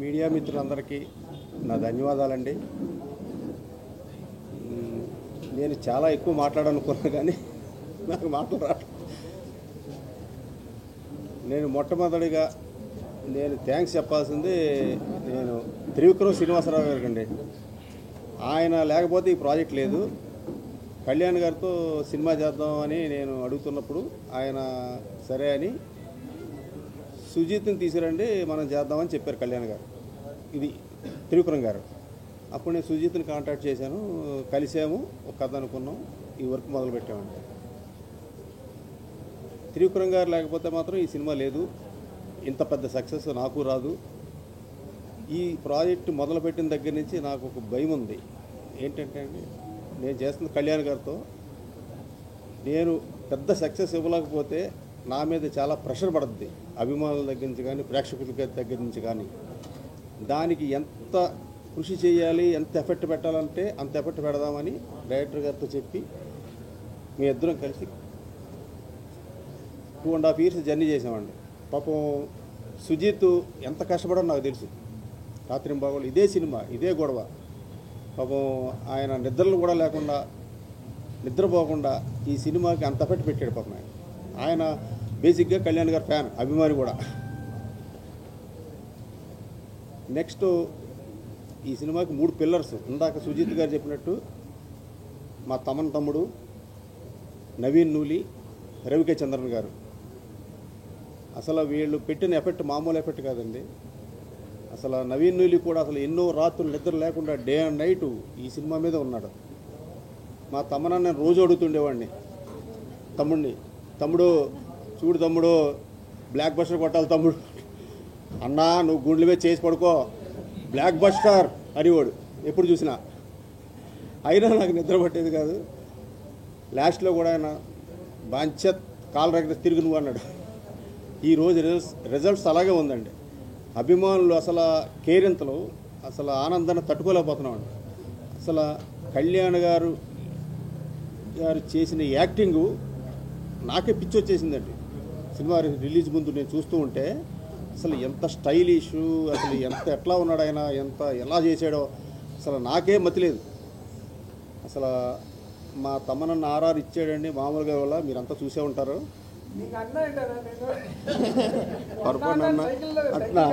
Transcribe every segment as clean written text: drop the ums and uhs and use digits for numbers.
Media మిత్రులందరికీ నా ధన్యవాదాలండి. నేను చాలా ఎక్కువ మాట్లాడాలనుకున్నాను కానీ నాకు మాటలు రావట్లేదు. నేను మొట్టమొదటిగా థ్యాంక్స్ చెప్పాల్సింది నేను త్రివిక్రమ్ శ్రీనివాసరావు గారికి అండి. ఆయన లేకపోతే ఈ ప్రాజెక్ట్ లేదు. కళ్యాణ్ గారితో సినిమా చేద్దామని నేను అడుగుతున్నప్పుడు ఆయన సరే అని సుజీత్ని తీసుకురండి మనం చేద్దామని చెప్పారు కళ్యాణ్ గారు. ఇది త్రివిక్రమ్ గారు. అప్పుడు నేను సుజీత్ని కాంటాక్ట్ చేశాను, కలిసాము, ఒక కథ అనుకున్నాం, ఈ వర్క్ మొదలుపెట్టామండి. త్రివిక్రమ్ గారు లేకపోతే మాత్రం ఈ సినిమా లేదు, ఇంత పెద్ద సక్సెస్ నాకు రాదు. ఈ ప్రాజెక్ట్ మొదలుపెట్టిన దగ్గర నుంచి నాకు ఒక భయం ఉంది. ఏంటంటే అండి, నేను చేస్తున్న కళ్యాణ్ గారితో నేను పెద్ద సక్సెస్ ఇవ్వలేకపోతే నా మీద చాలా ప్రెషర్ పడుతుంది, అభిమానుల దగ్గర నుంచి కానీ ప్రేక్షకుల దగ్గర నుంచి కానీ. దానికి ఎంత కృషి చేయాలి, ఎంత ఎఫెక్ట్ పెట్టాలంటే అంత ఎఫెక్ట్ పెడదామని డైరెక్టర్ గారితో చెప్పి మీ ఇద్దరం కలిసి 2.5 years జర్నీ చేసామండి. పాపం సుజీత్ ఎంత కష్టపడో నాకు తెలుసు. రాత్రింబాగోళ్ళు ఇదే సినిమా, ఇదే గొడవ. పాపం ఆయన నిద్రలు కూడా లేకుండా, నిద్రపోకుండా ఈ సినిమాకి అంత ఎఫెక్ట్ పెట్టాడు. పాపం ఆయన బేసిక్గా కళ్యాణ్ గారి ఫ్యాన్, అభిమాని కూడా. నెక్స్ట్ ఈ సినిమాకి 3 పిల్లర్స్. ఇందాక సుజిత్ గారు చెప్పినట్టు మా తమ్ముడు నవీన్ నూలి, రవికే చంద్రన్ గారు. అసలు వీళ్ళు పెట్టిన ఎఫెక్ట్ మామూలు ఎఫెక్ట్ కాదండి. అసలు నవీన్ నూలి కూడా అసలు ఎన్నో రాత్రులు నిద్ర లేకుండా డే అండ్ నైట్ ఈ సినిమా మీద ఉన్నాడు. మా తమ్ముడు నేను రోజు అడుగుతుండేవాడిని, తమ్ముడు చూడు తమ్ముడు, బ్లాక్ బస్టర్ కొట్టాలి తమ్ముడు, అన్నా నువ్వు గుండెల మీద చేసి పడుకో, బ్లాక్ బస్టర్ అనేవాడు ఎప్పుడు చూసినా. అయినా నాకు నిద్ర పట్టేది కాదు. లాస్ట్లో కూడా ఆయన బాంచత్ కాలు రగడ తిరిగి నువ్వు అన్నాడు. ఈరోజు రిజల్ట్స్ అలాగే ఉందండి. అభిమానులు అసలు కేరింతలు, అసలు ఆనందాన్ని తట్టుకోలేకపోతున్నామండి. అసలు కళ్యాణ్ గారు చేసిన యాక్టింగు నాకే పిచ్చి వచ్చేసిందండి. సినిమా రిలీజ్ ముందు నేను చూస్తూ ఉంటే అసలు ఎంత స్టైలిష్, అసలు ఎట్లా ఉన్నాడు ఆయన, ఎలా చేశాడో అసలు నాకే మతిలేదు. అసలు మా తమ్మనన్న ఆర్ఆర్ ఇచ్చాడండి మామూలుగా. వల్ల మీరంతా చూసే ఉంటారు. అట్లా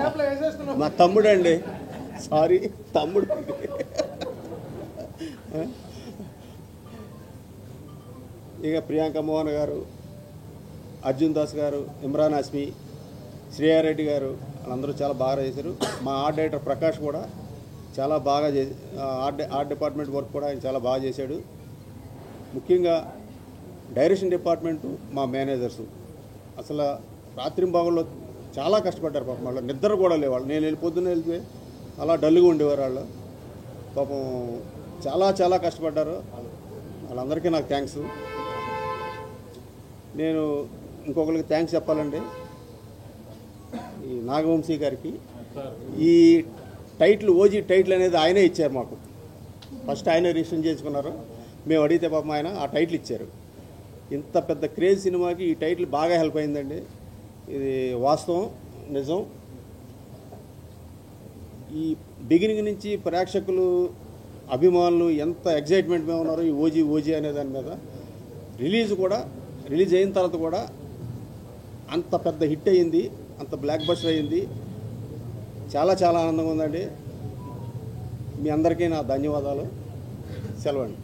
మా తమ్ముడు అండి, సారీ తమ్ముడు. ఇక ప్రియాంక మోహన్ గారు, అర్జున్ దాస్ గారు, ఇమ్రాన్ హాష్మి, శ్రేయారెడ్డి గారు వాళ్ళందరూ చాలా బాగా చేశారు. మా ఆర్ట్ డైరెక్టర్ ప్రకాష్ కూడా చాలా బాగా ఆర్ట్ డిపార్ట్మెంట్ వర్క్ కూడా ఆయన చాలా బాగా చేశాడు. ముఖ్యంగా డైరెక్షన్ డిపార్ట్మెంటు, మా మేనేజర్సు అసలు రాత్రింబాగుల్లో చాలా కష్టపడ్డారు. పాపం వాళ్ళు నిద్ర కూడా లేవాళ్ళు. నేను పొద్దున్న వెళ్తే అలా డల్గా ఉండేవారు వాళ్ళు. పాపం చాలా కష్టపడ్డారు. వాళ్ళందరికీ నాకు థ్యాంక్స్. నేను ఇంకొకరికి థ్యాంక్స్ చెప్పాలండి, ఈ నాగవంశీ గారికి. ఈ టైటిల్, ఓజీ టైటిల్ అనేది ఆయనే ఇచ్చారు మాకు. ఫస్ట్ ఆయనే రిజిస్టర్ చేసుకున్నారు. మేము అడిగితే పాపం ఆయన ఆ టైటిల్ ఇచ్చారు. ఇంత పెద్ద క్రేజ్ సినిమాకి ఈ టైటిల్ బాగా హెల్ప్ అయిందండి. ఇది వాస్తవం, నిజం. ఈ బిగినింగ్ నుంచి ప్రేక్షకులు, అభిమానులు ఎంత ఎగ్జైట్మెంట్ మీద ఉన్నారో ఈ ఓజీ అనే దాని మీద. రిలీజ్ అయిన తర్వాత కూడా అంత పెద్ద హిట్ అయ్యింది, అంత బ్లాక్ బస్టర్ అయ్యింది. చాలా ఆనందంగా ఉందండి. మీ అందరికీ నా ధన్యవాదాలు. సెలవండి.